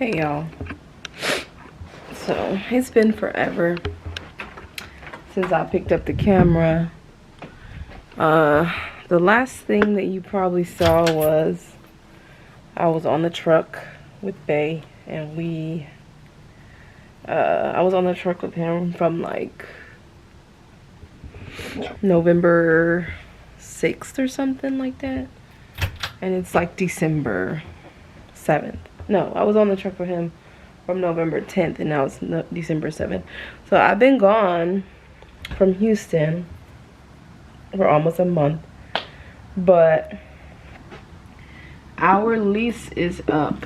Hey y'all. So it's been forever since I picked up the camera. The last thing that you probably saw was I was on the truck with Bay, and I was on the truck with him from like November 6th or something like that, and it's like December 7th. No, I was on the truck with him from November 10th, and now it's December 7th. So I've been gone from Houston for almost a month, but our lease is up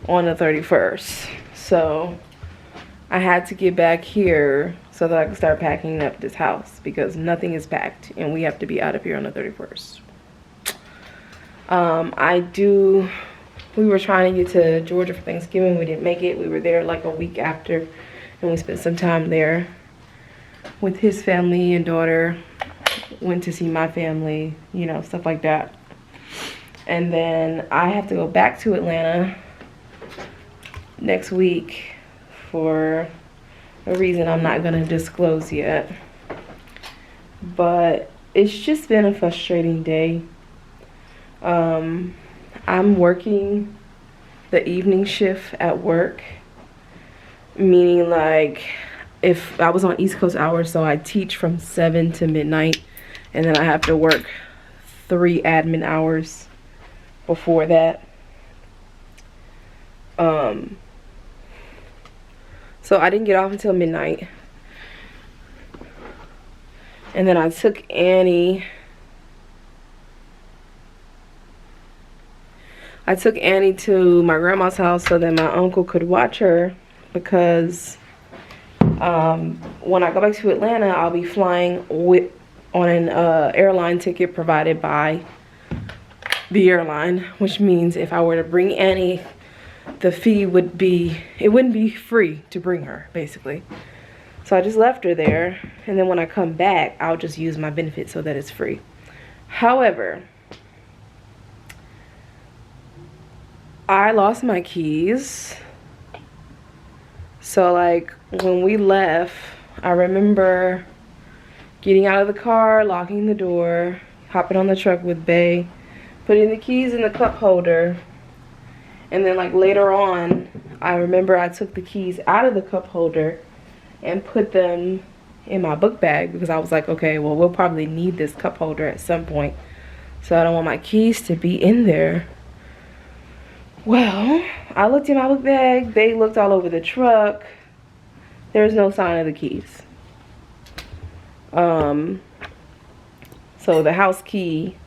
on the 31st. So I had to get back here so that I can start packing up this house, because nothing is packed and we have to be out of here on the 31st. We were trying to get to Georgia for Thanksgiving. We didn't make it. We were there like a week after, and we spent some time there with his family and daughter. Went to see my family, you know, stuff like that. And then I have to go back to Atlanta next week for a reason I'm not gonna disclose yet. But it's just been a frustrating day. I'm working the evening shift at work, meaning like if I was on East Coast hours, so I teach from 7 to midnight, and then I have to work 3 admin hours before that. So I didn't get off until midnight, and then I took Annie to my grandma's house so that my uncle could watch her, because when I go back to Atlanta, I'll be flying on an airline ticket provided by the airline, which means if I were to bring Annie, the fee wouldn't be free to bring her, basically. So I just left her there, and then when I come back, I'll just use my benefit so that it's free. However, I lost my keys. So like when we left, I remember getting out of the car, locking the door, hopping on the truck with Bay, putting the keys in the cup holder, and then like later on, I remember I took the keys out of the cup holder and put them in my book bag, because I was like, okay, well, we'll probably need this cup holder at some point, so I don't want my keys to be in there. Well, I looked in my book bag, they looked all over the truck. There's no sign of the keys. So the house key,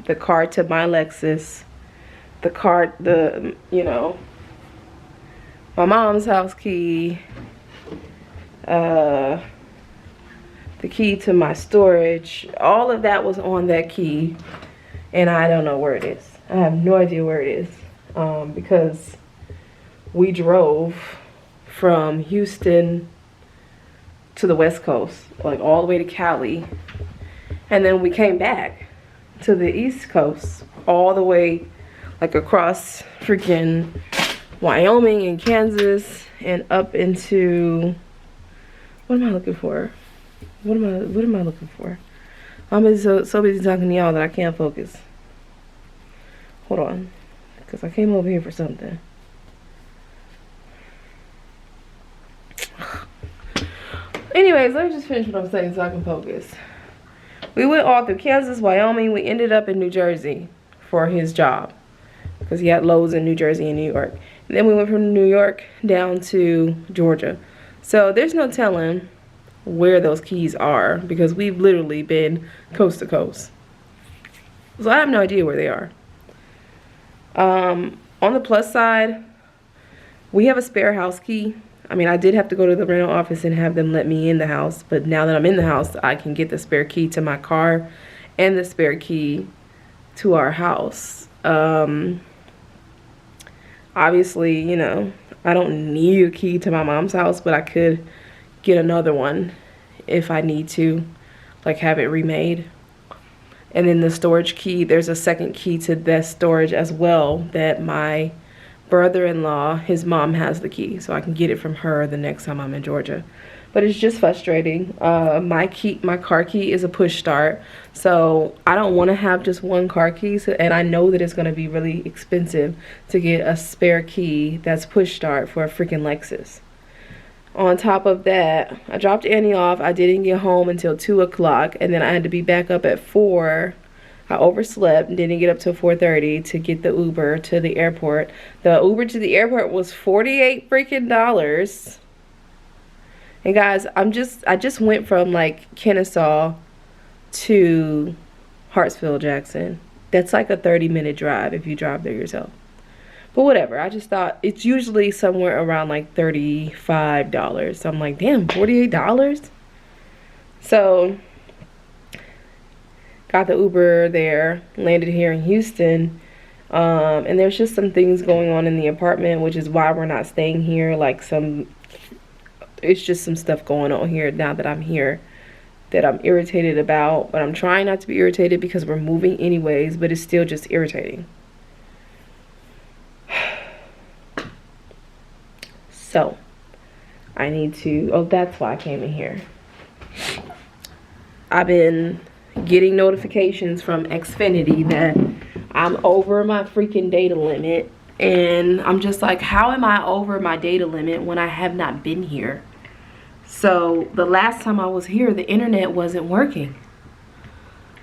the card to my Lexus, my mom's house key, the key to my storage, all of that was on that key, and I don't know where it is. I have no idea where it is. Because we drove from Houston to the West Coast, like all the way to Cali, and then we came back to the East Coast, all the way like across freaking Wyoming and Kansas and up into, what am I looking for? What am I looking for? I'm so busy talking to y'all that I can't focus. Hold on. Because I came over here for something. Anyways, let me just finish what I'm saying so I can focus. We went all through Kansas, Wyoming. We ended up in New Jersey for his job, because he had loads in New Jersey and New York. And then we went from New York down to Georgia. So there's no telling where those keys are, because we've literally been coast to coast. So I have no idea where they are. On the plus side, we have a spare house key. I mean, I did have to go to the rental office and have them let me in the house, but now that I'm in the house, I can get the spare key to my car and the spare key to our house. Obviously, you know, I don't need a key to my mom's house, but I could get another one if I need to, like have it remade. And then the storage key, there's a second key to that storage as well that my brother-in-law, his mom has the key, so I can get it from her the next time I'm in Georgia. But it's just frustrating. My car key is a push start, so I don't want to have just one car key, and I know that it's going to be really expensive to get a spare key that's push start for a freaking Lexus. On top of that, I dropped Annie off. I didn't get home until 2 o'clock, and then I had to be back up at 4. I overslept and didn't get up till 4:30 to get the Uber to the airport. The Uber to the airport was $48 freaking dollars. And guys, I just went from like Kennesaw to Hartsfield Jackson. That's like a 30-minute drive if you drive there yourself. But whatever, I just thought it's usually somewhere around like $35. So I'm like, damn, $48? So got the Uber there, landed here in Houston. And there's just some things going on in the apartment, which is why we're not staying here. It's just some stuff going on here now that I'm here that I'm irritated about. But I'm trying not to be irritated because we're moving anyways, but it's still just irritating. So, I need to, oh, that's why I came in here. I've been getting notifications from Xfinity that I'm over my freaking data limit. And I'm just like, how am I over my data limit when I have not been here? So, the last time I was here, the internet wasn't working.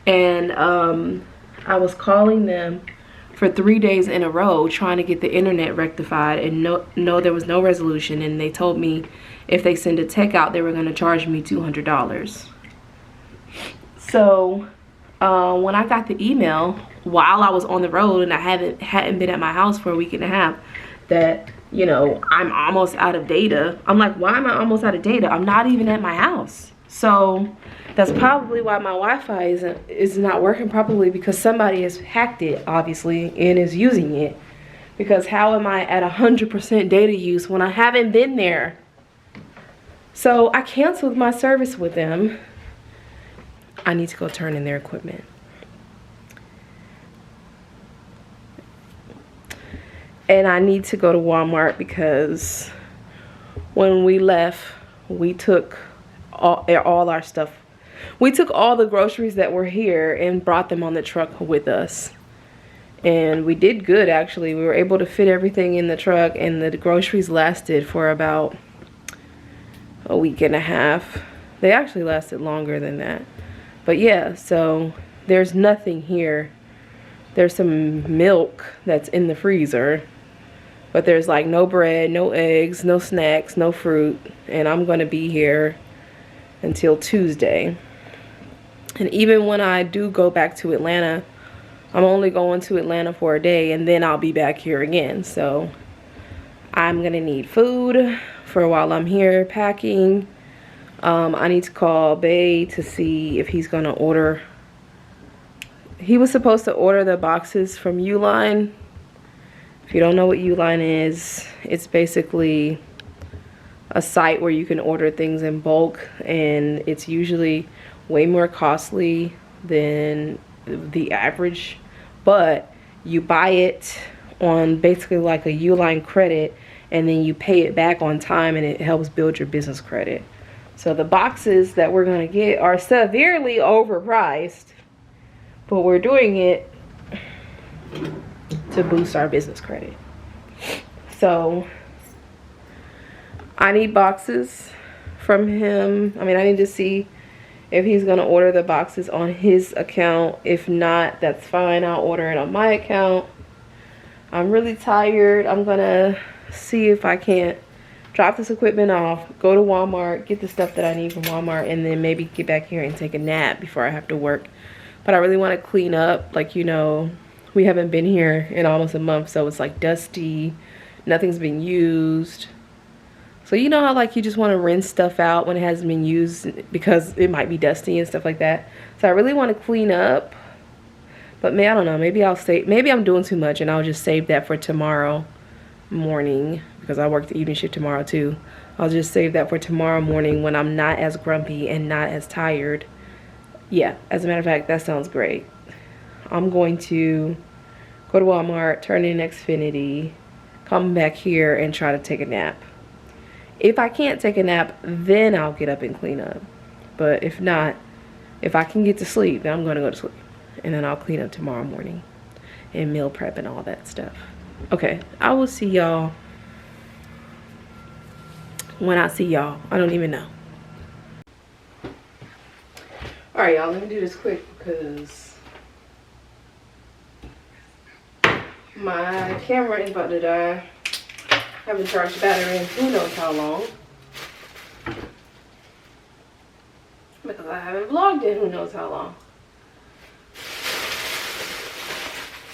And I was calling them for 3 days in a row trying to get the internet rectified, and no, there was no resolution. And they told me if they send a tech out, they were going to charge me $200. So when I got the email while I was on the road and I hadn't been at my house for a week and a half, that, you know, I'm almost out of data. I'm like, why am I almost out of data? I'm not even at my house. So that's probably why my Wi-Fi is not working properly, because somebody has hacked it, obviously, and is using it. Because how am I at 100% data use when I haven't been there? So I canceled my service with them. I need to go turn in their equipment. And I need to go to Walmart because when we left, we took all our stuff. We took all the groceries that were here and brought them on the truck with us. And we did good, actually. We were able to fit everything in the truck, and the groceries lasted for about a week and a half. They actually lasted longer than that. But yeah, so there's nothing here. There's some milk that's in the freezer, but there's like no bread, no eggs, no snacks, no fruit. And I'm gonna be here until Tuesday. And even when I do go back to Atlanta, I'm only going to Atlanta for a day, and then I'll be back here again. So I'm gonna need food for while I'm here packing. I need to call Bay to see if he's gonna order. He was supposed to order the boxes from Uline. If you don't know what Uline is, it's basically a site where you can order things in bulk, and it's usually way more costly than the average, but you buy it on basically like a Uline credit, and then you pay it back on time, and it helps build your business credit. So the boxes that we're gonna get are severely overpriced, but we're doing it to boost our business credit. So I need boxes from him. I mean, I need to see if he's gonna order the boxes on his account. If not, that's fine, I'll order it on my account. I'm really tired. I'm gonna see if I can't drop this equipment off, go to Walmart, get the stuff that I need from Walmart, and then maybe get back here and take a nap before I have to work. But I really want to clean up. Like, you know, we haven't been here in almost a month, so it's like dusty, nothing's been used. So you know how like you just want to rinse stuff out when it hasn't been used because it might be dusty and stuff like that. So I really want to clean up. But I don't know, maybe I'm doing too much, and I'll just save that for tomorrow morning, because I work the evening shift tomorrow too. I'll just save that for tomorrow morning when I'm not as grumpy and not as tired. Yeah, as a matter of fact, that sounds great. I'm going to go to Walmart, turn in Xfinity, come back here and try to take a nap. If I can't take a nap, then I'll get up and clean up. But if not, if I can get to sleep, then I'm gonna go to sleep. And then I'll clean up tomorrow morning and meal prep and all that stuff. Okay, I will see y'all when I see y'all. I don't even know. All right, y'all, let me do this quick because my camera is about to die. I haven't charged the battery in who knows how long. Because I haven't vlogged in who knows how long.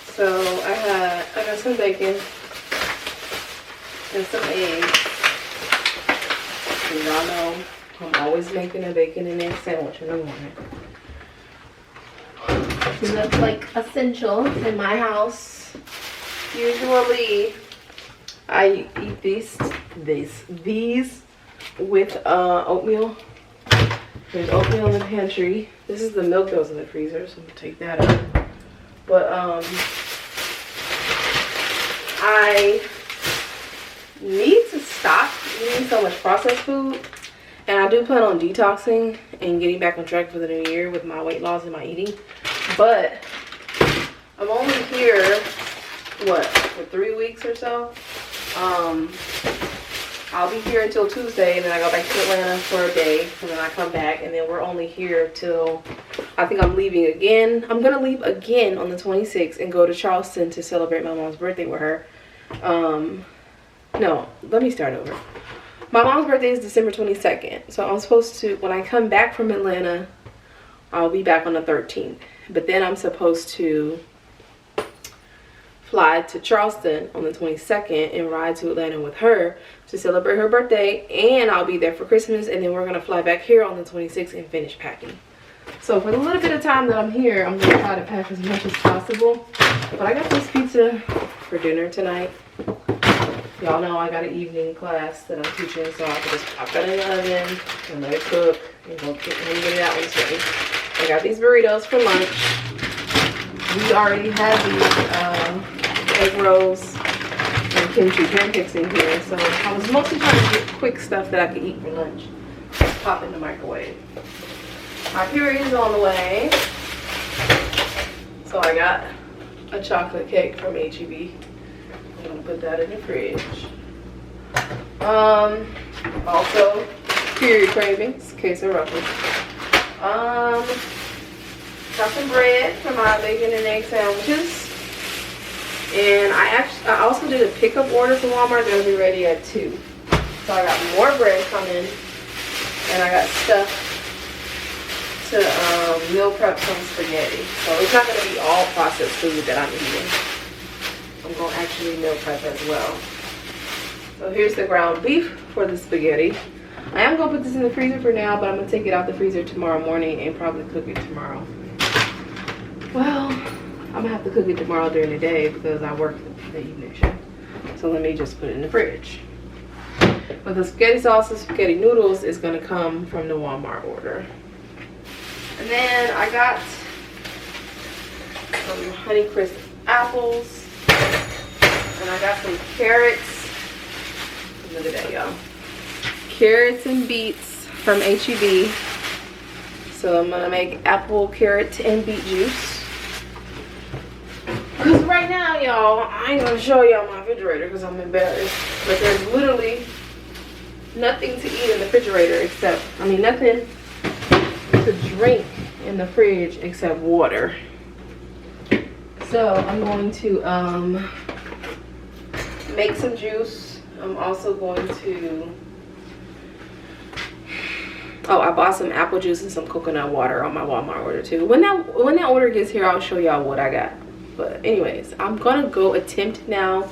So I got some bacon and some eggs. And y'all know I'm always making a bacon and egg sandwich in the morning. That's like essential in my house. Usually I eat these with oatmeal. There's oatmeal in the pantry. This is the milk that was in the freezer, so I'm gonna take that out. But I need to stop eating so much processed food, and I do plan on detoxing and getting back on track for the new year with my weight loss and my eating. But I'm only here, what, for 3 weeks or so. I'll be here until Tuesday, and then I go back to Atlanta for a day, and then I come back, and then we're only here till, I think I'm leaving again. I'm gonna leave again on the 26th and go to Charleston to celebrate my mom's birthday with her. No, let me start over. My mom's birthday is December 22nd, so I'm supposed to, when I come back from Atlanta, I'll be back on the 13th. But then I'm supposed to fly to Charleston on the 22nd and ride to Atlanta with her to celebrate her birthday, and I'll be there for Christmas, and then we're gonna fly back here on the 26th and finish packing. So for the little bit of time that I'm here, I'm gonna try to pack as much as possible. But I got this pizza for dinner tonight. Y'all know I got an evening class that I'm teaching, so I can just pop that in the oven and let it cook and go get it out when it's ready. I got these burritos for lunch. We already had these egg rolls and kimchi pancakes in here, so I was mostly trying to get quick stuff that I could eat for lunch. Pop in the microwave. My period is on the way, so I got a chocolate cake from HEB. I'm gonna put that in the fridge. Also, period cravings, case of ruffles. Got some bread for my bacon and egg sandwiches. And I also did a pickup order from Walmart. They'll be ready at 2. So I got more bread coming, and I got stuff to meal prep some spaghetti. So it's not gonna be all processed food that I'm eating. I'm gonna actually meal prep as well. So here's the ground beef for the spaghetti. I am gonna put this in the freezer for now, but I'm gonna take it out the freezer tomorrow morning and probably cook it tomorrow. Well, I'm gonna have to cook it tomorrow during the day because I work the evening shift. So let me just put it in the fridge. But the spaghetti sauce and spaghetti noodles is gonna come from the Walmart order. And then I got some Honeycrisp apples. And I got some carrots. Look at that, y'all. Carrots and beets from HEB. So I'm gonna make apple, carrot, and beet juice. Because right now, y'all, I ain't gonna show y'all my refrigerator because I'm embarrassed. But there's literally nothing to eat in the refrigerator except, I mean, nothing to drink in the fridge except water. So I'm going to make some juice. I'm also going to, oh, I bought some apple juice and some coconut water on my Walmart order too. When that order gets here, I'll show y'all what I got. But anyways, I'm gonna go attempt now.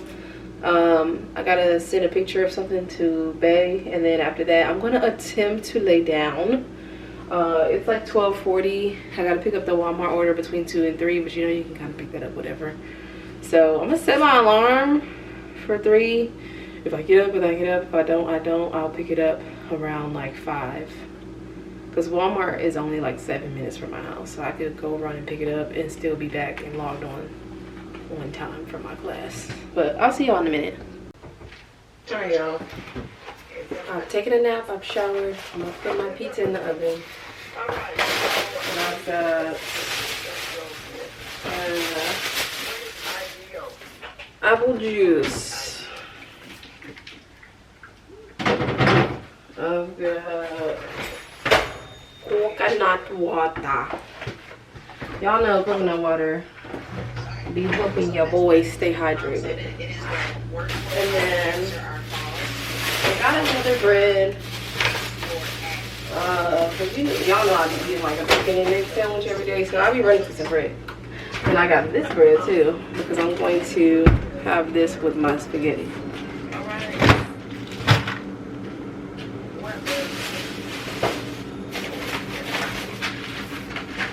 I gotta send a picture of something to Bay, and then after that, I'm gonna attempt to lay down. It's like 12:40. I gotta pick up the Walmart order between 2 and 3, but you know you can kind of pick that up, whatever. So I'm gonna set my alarm for 3. If I get up, then I get up. If I don't, I don't. I'll pick it up around like 5. Because Walmart is only like 7 minutes from my house. So I could go run and pick it up and still be back and logged on time for my class. But I'll see y'all in a minute. Alright, y'all. I've taken a nap, I've showered, I'm gonna put my pizza in the oven. And I've got apple juice. I've got coconut water. Y'all know coconut water be helping your boys stay hydrated. And then I got another bread. Cause y'all know I be eating like a bacon and egg sandwich every day, so I'll be ready for some bread. And I got this bread too, because I'm going to have this with my spaghetti.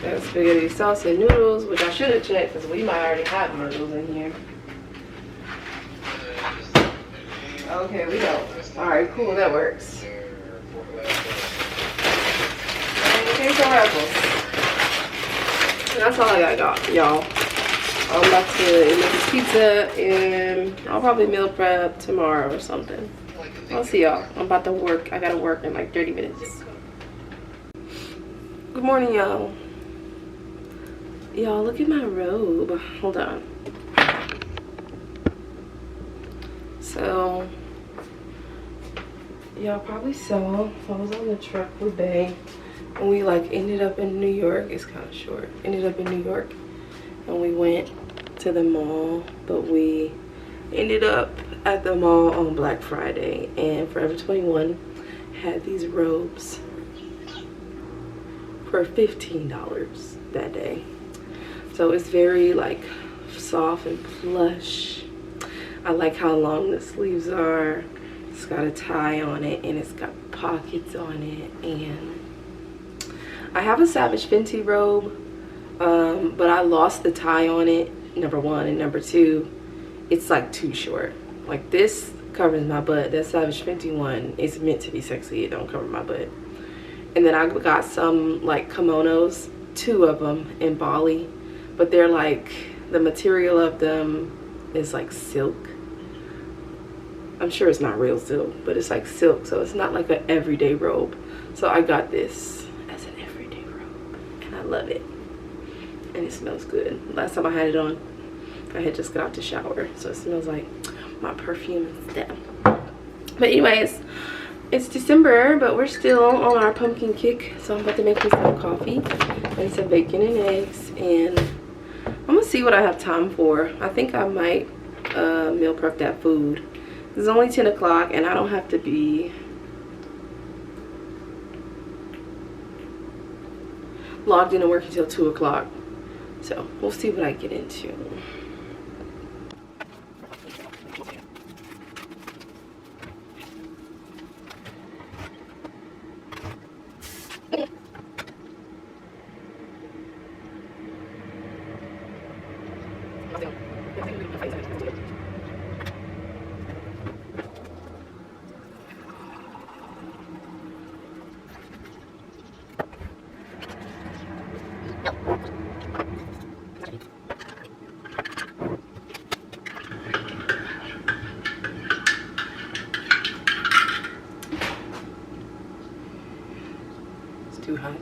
Got spaghetti sauce and noodles, which I should have checked because we might already have noodles in here. Okay, we go. Alright, cool, that works. Okay, so apples. That's all I got, y'all. I'm about to make this pizza and I'll probably meal prep tomorrow or something. I'll see y'all. I'm about to work. I gotta work in like 30 minutes. Good morning, y'all. Y'all, look at my robe. Hold on. So, y'all probably saw I was on the truck with Bay and we like ended up in New York. It's kind of short. Ended up in New York and we went to the mall, but we ended up at the mall on Black Friday, and Forever 21 had these robes for $15 that day. So it's very like soft and plush. I like how long the sleeves are. It's got a tie on it and it's got pockets on it. And I have a Savage Fenty robe, but I lost the tie on it, number one, and number two, it's like too short. Like this covers my butt. That Savage Fenty one is meant to be sexy. It don't cover my butt. And then I got some like kimonos, 2 of them in Bali, but they're like, the material of them is like silk. I'm sure it's not real silk, but it's like silk, so it's not like an everyday robe. So I got this as an everyday robe and I love it. And it smells good. Last time I had it on, I had just got out the shower, so it smells like my perfume and stuff. But anyways, it's December, but we're still on our pumpkin kick, so I'm about to make me some coffee and some bacon and eggs, and I'm gonna see what I have time for. I think I might meal prep that food. It's only 10 o'clock and I don't have to be logged in and work until 2 o'clock. So we'll see what I get into. Too high.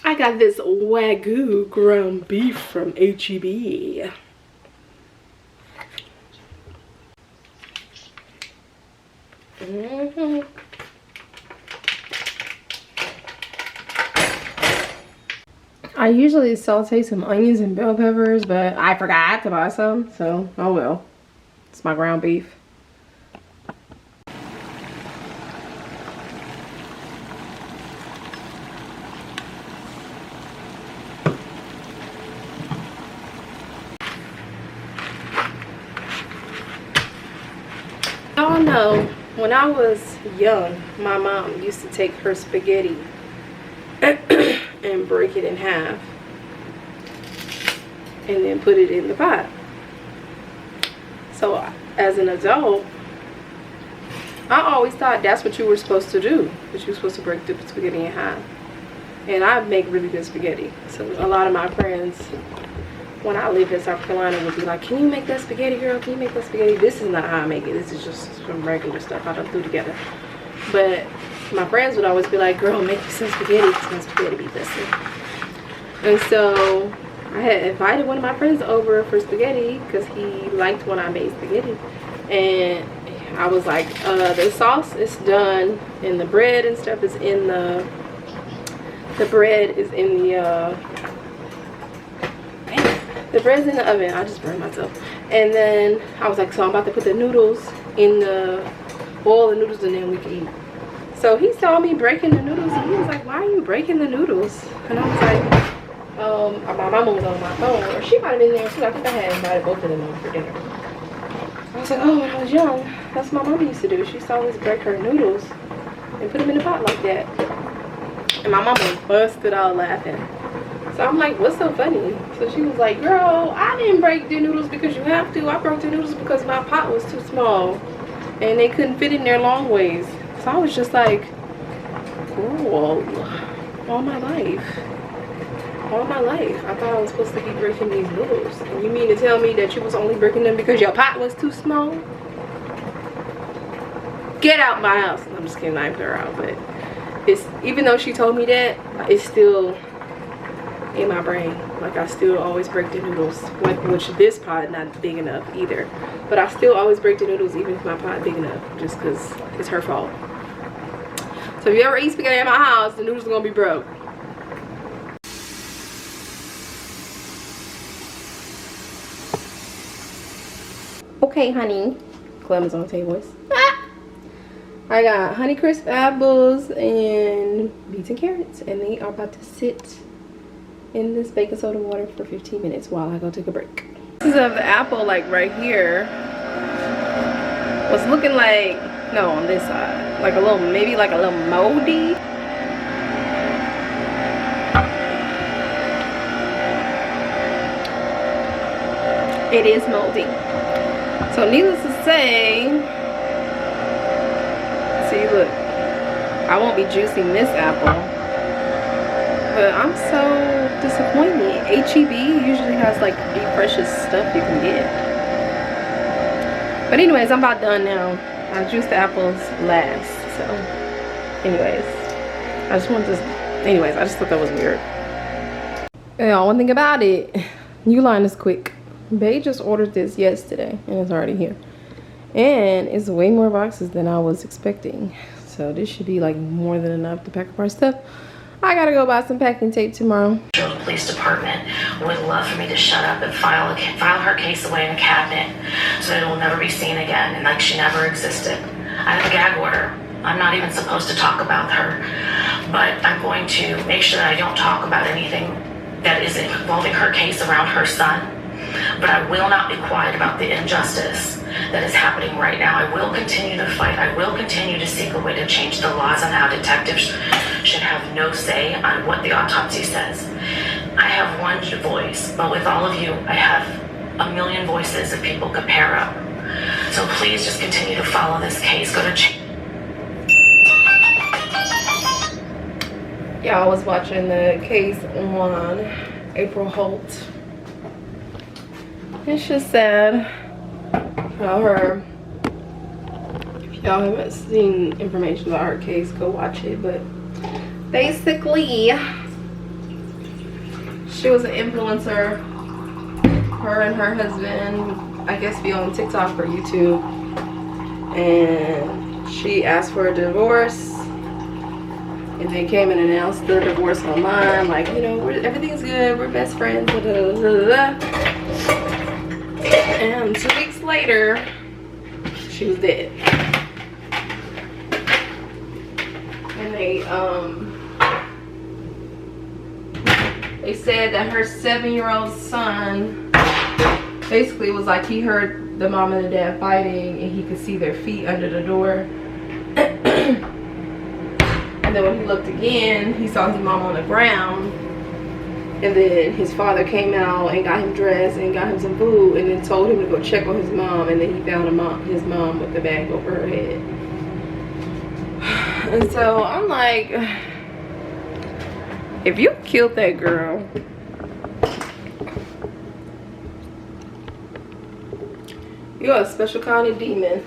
I got this Wagyu ground beef from H-E-B. I usually saute some onions and bell peppers, but I forgot to buy some, so oh well. It's my ground beef. Y'all know, when I was young, my mom used to take her spaghetti and break it in half and then put it in the pot. So as an adult, I always thought that's what you were supposed to do, that you were supposed to break the spaghetti in half. And I make really good spaghetti, so a lot of my friends when I lived in South Carolina would be like, can you make that spaghetti, girl? Can you make that spaghetti? This is not how I make it. This is just some regular stuff I don't do together. But my friends would always be like, girl, make you some spaghetti because my spaghetti be busy. And so I had invited one of my friends over for spaghetti because he liked when I made spaghetti. And I was like, the sauce is done and the bread and stuff is in the bread is in the bread's in the oven. I just burned myself. And then I was like, so I'm about to put the noodles in boil the noodles and then we can eat. So he saw me breaking the noodles and he was like, why are you breaking the noodles? And I was like, my mama was on my phone, or she might have been there too. I think I had invited both of them over for dinner. I was like, oh, when I was young, that's what my mama used to do. She used to always break her noodles and put them in the pot like that. And my mama busted out laughing. So I'm like, what's so funny? So she was like, girl, I didn't break the noodles because you have to. I broke the noodles because my pot was too small and they couldn't fit in there long ways. So I was just like, girl, all my life I thought I was supposed to be breaking these noodles. And you mean to tell me that you was only breaking them because your pot was too small? Get out my house. I'm just kidding, I her out, but it's, even though she told me that, it's still in my brain. Like, I still always break the noodles, which this pot not big enough either, but I still always break the noodles even if my pot big enough, just because it's her fault. So if you ever eat spaghetti at my house, the noodles are gonna be broke. Okay, honey. Clem's on the table. I got Honey Crisp apples and beets and carrots, and they are about to sit in this baking soda water for 15 minutes while I go take a break. This is of the apple, like right here, was looking like, no, on this side, like a little, maybe like a little moldy. It is moldy. So needless to say, see, look, I won't be juicing this apple, but I'm so disappointed. HEB usually has like the freshest stuff you can get. But anyways, I'm about done now. I juiced the apples last, so anyways, I just thought that was weird. Yeah, one thing about it, Uline is quick. Bae just ordered this yesterday and it's already here. And it's way more boxes than I was expecting. So this should be like more than enough to pack up our stuff. I gotta go buy some packing tape tomorrow. The police department would love for me to shut up and file her case away in a cabinet so that it will never be seen again and like she never existed. I have a gag order. I'm not even supposed to talk about her, but I'm going to make sure that I don't talk about anything that is involving her case around her son. But I will not be quiet about the injustice that is happening right now. I will continue to fight. I will continue to seek a way to change the laws on how detectives should have no say on what the autopsy says. I have one voice, but with all of you, I have a million voices that people could pair up. So please just continue to follow this case. Go to Yeah, I was watching the case on April Holt. It's just sad about her. If y'all haven't seen information about her case, go watch it. But basically, she was an influencer. Her and her husband, I guess, be on TikTok or YouTube. And she asked for a divorce. And they came and announced their divorce online. Like, you know, everything's good. We're best friends. Da, da, da, da, da. And 2 weeks later, she was dead. And they said that her 7-year-old son basically was like, he heard the mom and the dad fighting and he could see their feet under the door. And then when he looked again, he saw his mom on the ground. And then his father came out and got him dressed and got him some food and then told him to go check on his mom. And then he found his mom with the bag over her head. And so I'm like, if you killed that girl, you're a special kind of demon.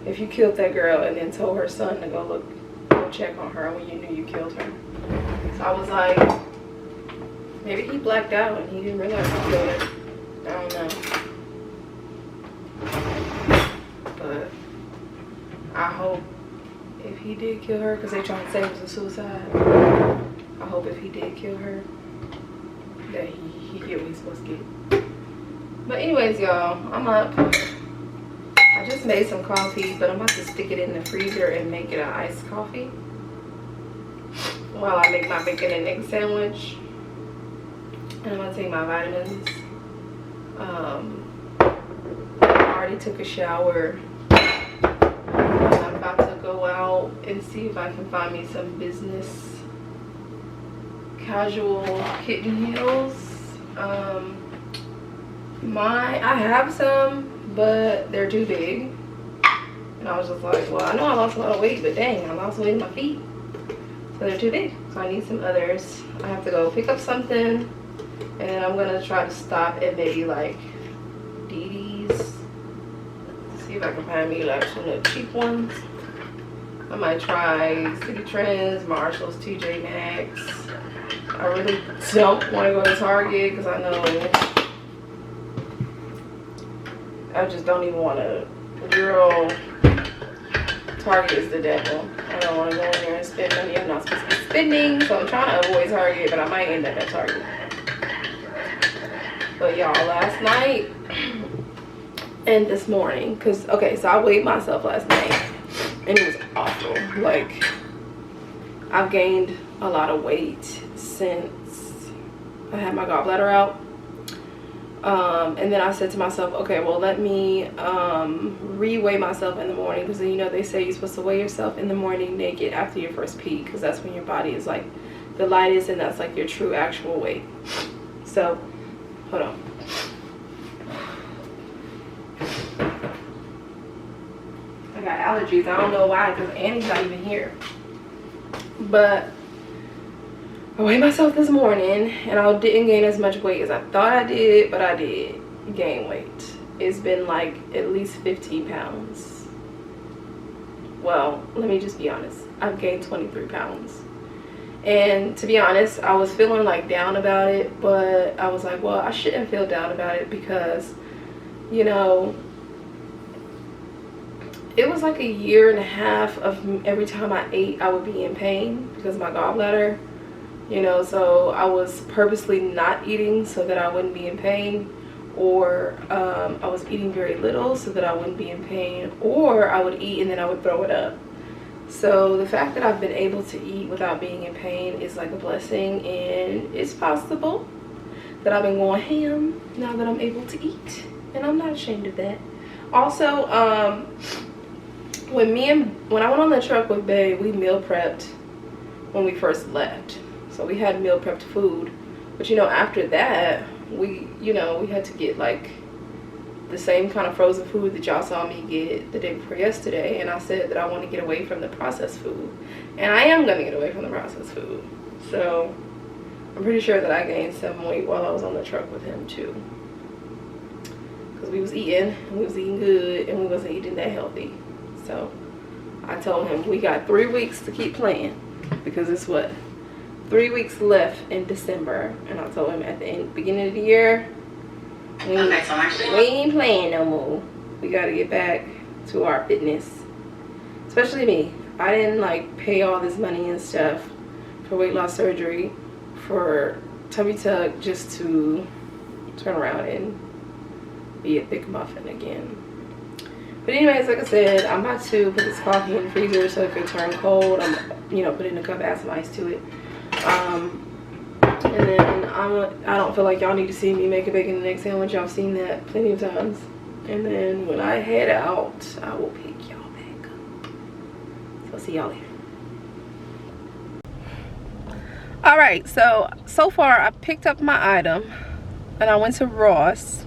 If you killed that girl and then told her son to go check on her when you knew you killed her. So I was like, maybe he blacked out and he didn't realize he killed her. I don't know. But I hope if he did kill her, because they tried to say it was a suicide, I hope if he did kill her, that he get what he's supposed to get. But anyways, y'all, I'm up. I just made some coffee, but I'm about to stick it in the freezer and make it an iced coffee while I make my bacon and egg sandwich. And I'm gonna take my vitamins. I already took a shower. I'm about to go out and see if I can find me some business casual kitten heels. I have some, but they're too big. And I was just like, well, I know I lost a lot of weight, but dang, I lost weight in my feet. So they're too big. So I need some others. I have to go pick up something, and then I'm gonna try to stop at maybe like Dee-Dee's. See if I can find me like some of the cheap ones. I might try City Trends, Marshalls, TJ Maxx. I really don't want to go to Target because I know I just don't even want to. Girl, Target is the devil. I don't want to go in there and spend money I'm not supposed to be spending. So I'm trying to avoid Target, but I might end up at Target. But y'all, last night and this morning, because, okay, so I weighed myself last night and it was awful. Like, I've gained a lot of weight since I had my gallbladder out. And then I said to myself, okay, well, let me re-weigh myself in the morning, because you know they say you're supposed to weigh yourself in the morning naked after your first pee, because that's when your body is like the lightest and that's like your true actual weight. So hold on. I got allergies. I don't know why, because Annie's not even here. But I weighed myself this morning and I didn't gain as much weight as I thought I did, but I did gain weight. It's been like at least 15 pounds. Well, let me just be honest. I've gained 23 pounds. And to be honest, I was feeling like down about it, but I was like, well, I shouldn't feel down about it because, you know, it was like a year and a half of every time I ate, I would be in pain because of my gallbladder. You know, so I was purposely not eating so that I wouldn't be in pain, or I was eating very little so that I wouldn't be in pain, or I would eat and then I would throw it up. So the fact that I've been able to eat without being in pain is like a blessing, and it's possible that I've been going ham now that I'm able to eat, and I'm not ashamed of that. Also, when I went on the truck with Bae, we meal prepped when we first left. So we had meal prepped food, but you know, after that, we had to get like the same kind of frozen food that y'all saw me get the day before yesterday. And I said that I want to get away from the processed food, and I am going to get away from the processed food. So I'm pretty sure that I gained some weight while I was on the truck with him too, because we was eating good, and we wasn't eating that healthy. So I told him we got 3 weeks to keep playing, because it's what, 3 weeks left in December. And I told him at the beginning of the year, we ain't playing no more. We got to get back to our fitness. Especially me. I didn't like pay all this money and stuff for weight loss surgery, for tummy tuck, just to turn around and be a thick muffin again. But anyways, like I said, I'm about to put this coffee in the freezer so it can turn cold. I'm, putting a cup, add some ice to it. And then I don't feel like y'all need to see me make a bacon and egg sandwich. Y'all seen that plenty of times. And then when I head out, I will pick y'all back up. So see y'all later. Alright, so far I picked up my item and I went to Ross.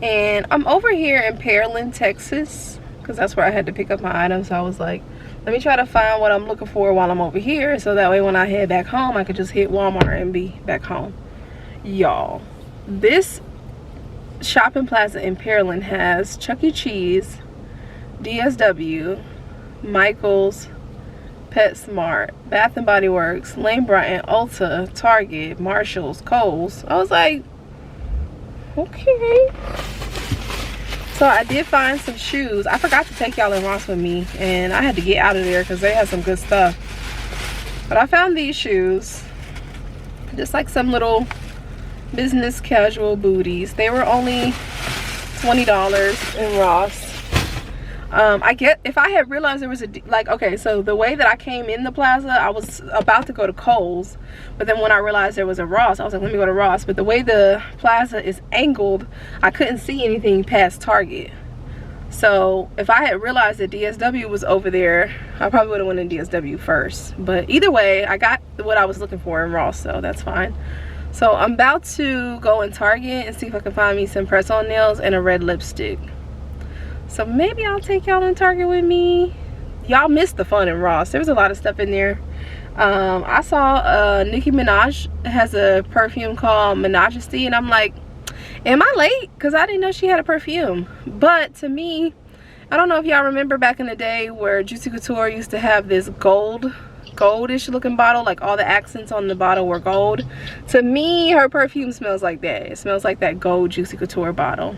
And I'm over here in Pearland, Texas, because that's where I had to pick up my item. So I was like, Let me try to find what I'm looking for while I'm over here, so that way when I head back home, I could just hit Walmart and be back home. Y'all, this shopping plaza in Pearland has Chuck E. Cheese, DSW, Michael's, PetSmart, Bath and Body Works, Lane Bryant, Ulta, Target, Marshalls, Kohl's. I was like, okay. So I did find some shoes. I forgot to take y'all in Ross with me, and I had to get out of there because they had some good stuff. But I found these shoes, just like some little business casual booties. They were only $20 in Ross. I get, if I had realized there was a, like, okay, so the way that I came in the plaza, I was about to go to Kohl's, but then when I realized there was a Ross, I was like, let me go to Ross. But the way the plaza is angled, I couldn't see anything past Target. So if I had realized that DSW was over there, I probably would have went in DSW first. But either way, I got what I was looking for in Ross, so that's fine. So I'm about to go in Target and see if I can find me some press-on nails and a red lipstick. So maybe I'll take y'all in Target with me. Y'all missed the fun in Ross. There was a lot of stuff in there. I saw Nicki Minaj has a perfume called Majesty, and I'm like, am I late? Because I didn't know she had a perfume. But to me, I don't know if y'all remember back in the day where Juicy Couture used to have this goldish looking bottle, like all the accents on the bottle were gold. To me, her perfume smells like that. It smells like that gold Juicy Couture bottle.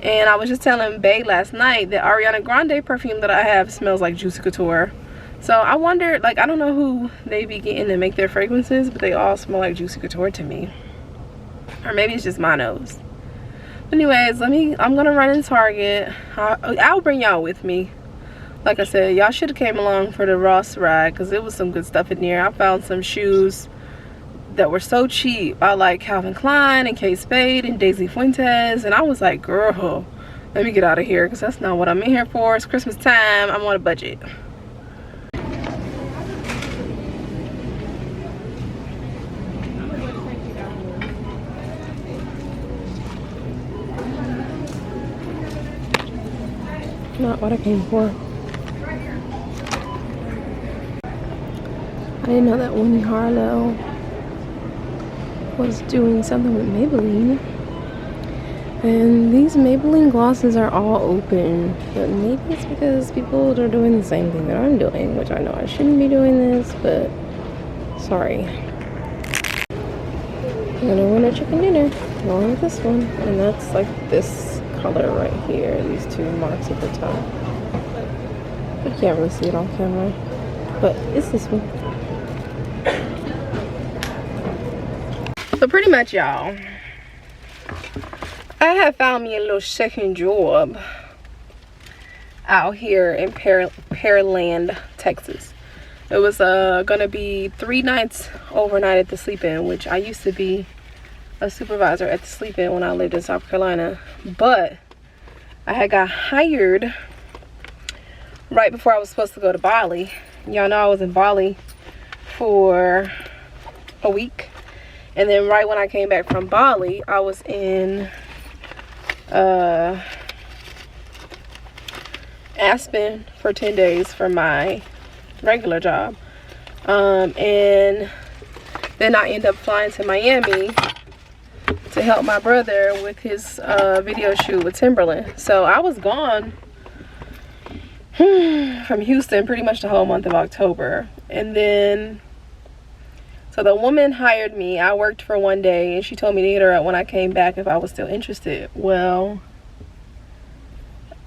And I was just telling Bae last night that Ariana Grande perfume that I have smells like Juicy Couture. So I wonder, like, I don't know who they be getting to make their fragrances, but they all smell like Juicy Couture to me. Or maybe it's just my nose. Anyways, I'm gonna run in Target. I'll bring y'all with me. Like I said, y'all should have came along for the Ross ride, because there was some good stuff in there. I found some shoes that were so cheap. I like Calvin Klein and Kate Spade and Daisy Fuentes, and I was like, girl, let me get out of here, because that's not what I'm in here for. It's Christmas time. I'm on a budget. Not what I came for. I didn't know that Winnie Harlow was doing something with Maybelline. And these Maybelline glosses are all open. But maybe it's because people are doing the same thing that I'm doing, which I know I shouldn't be doing this, but sorry. I'm gonna win a chicken dinner along with this one. And that's like this color right here, these two marks at the top. You can't really see it on camera, but it's this one. So pretty much, y'all, I have found me a little second job out here in Pearland, Texas. It was gonna be 3 nights overnight at the sleep-in, which I used to be a supervisor at the sleep-in when I lived in South Carolina, but I had got hired right before I was supposed to go to Bali. Y'all know I was in Bali for a week, and then right when I came back from Bali, I was in Aspen for 10 days for my regular job, and then I ended up flying to Miami to help my brother with his video shoot with Timberland. So I was gone from Houston pretty much the whole month of October. And then, so the woman hired me. I worked for 1 day, and she told me to hit her up when I came back if I was still interested. Well,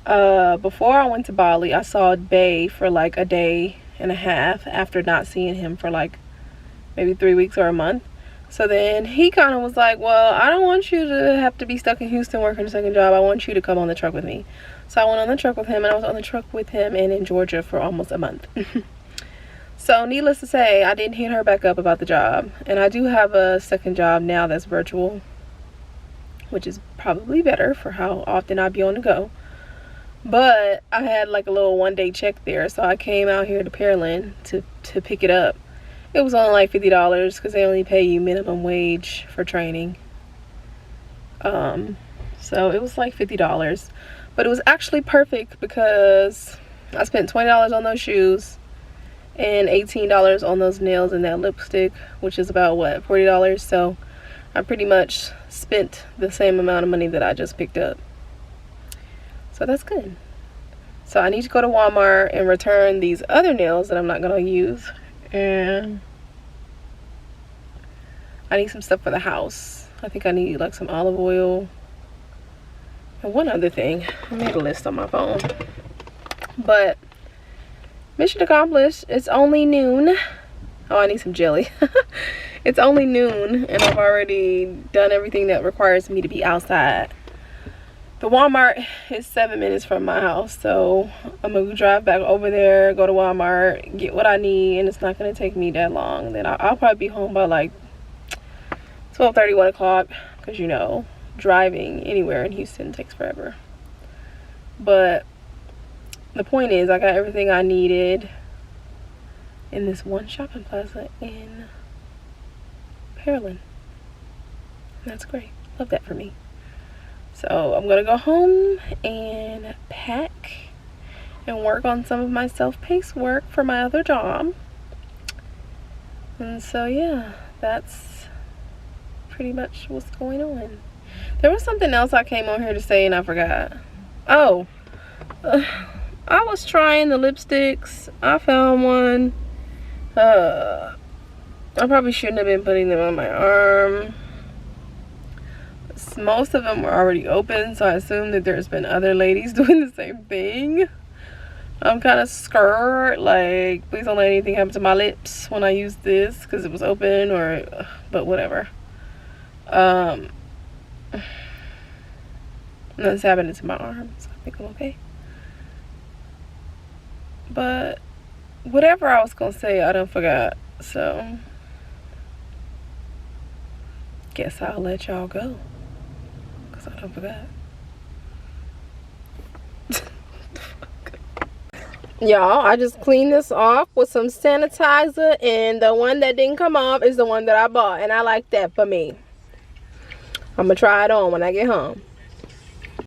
before I went to Bali, I saw Bae for like a day and a half after not seeing him for like maybe 3 weeks or a month. So then he kind of was like, well, I don't want you to have to be stuck in Houston working a second job. I want you to come on the truck with me. So I went on the truck with him, and I was on the truck with him and in Georgia for almost a month. So needless to say, I didn't hit her back up about the job. And I do have a second job now that's virtual, which is probably better for how often I'd be on the go. But I had like a little 1 day check there, so I came out here to Pearland to pick it up. It was only like $50 because they only pay you minimum wage for training. So it was like $50. But it was actually perfect because I spent $20 on those shoes and $18 on those nails and that lipstick, which is about what, $40. So I pretty much spent the same amount of money that I just picked up. So that's good. So I need to go to Walmart and return these other nails that I'm not gonna use, and I need some stuff for the house. I think I need like some olive oil and one other thing. I made a list on my phone. But mission accomplished. It's only noon. Oh, I need some jelly. It's only noon and I've already done everything that requires me to be outside. The Walmart is 7 minutes from my house, so I'm gonna drive back over there, go to Walmart, get what I need, and it's not gonna take me that long. Then I'll probably be home by like 12:30, 1 o'clock, because you know, driving anywhere in Houston takes forever. But the point is, I got everything I needed in this one shopping plaza in Pearland. That's great. Love that for me. So I'm gonna go home and pack and work on some of my self-paced work for my other job. And so yeah, that's pretty much what's going on. There was something else I came on here to say and I forgot. Oh, I was trying the lipsticks. I found one. I probably shouldn't have been putting them on my arm. Most of them were already open, so I assume that there's been other ladies doing the same thing. I'm kind of scared, like, please don't let anything happen to my lips when I use this because it was open, or but whatever. Nothing's happening to my arm, so I think I'm okay. But whatever I was gonna say, I done forgot, so guess I'll let y'all go. I don't forget. Y'all, I just cleaned this off with some sanitizer, and the one that didn't come off is the one that I bought, and I like that for me. I'm gonna try it on when I get home.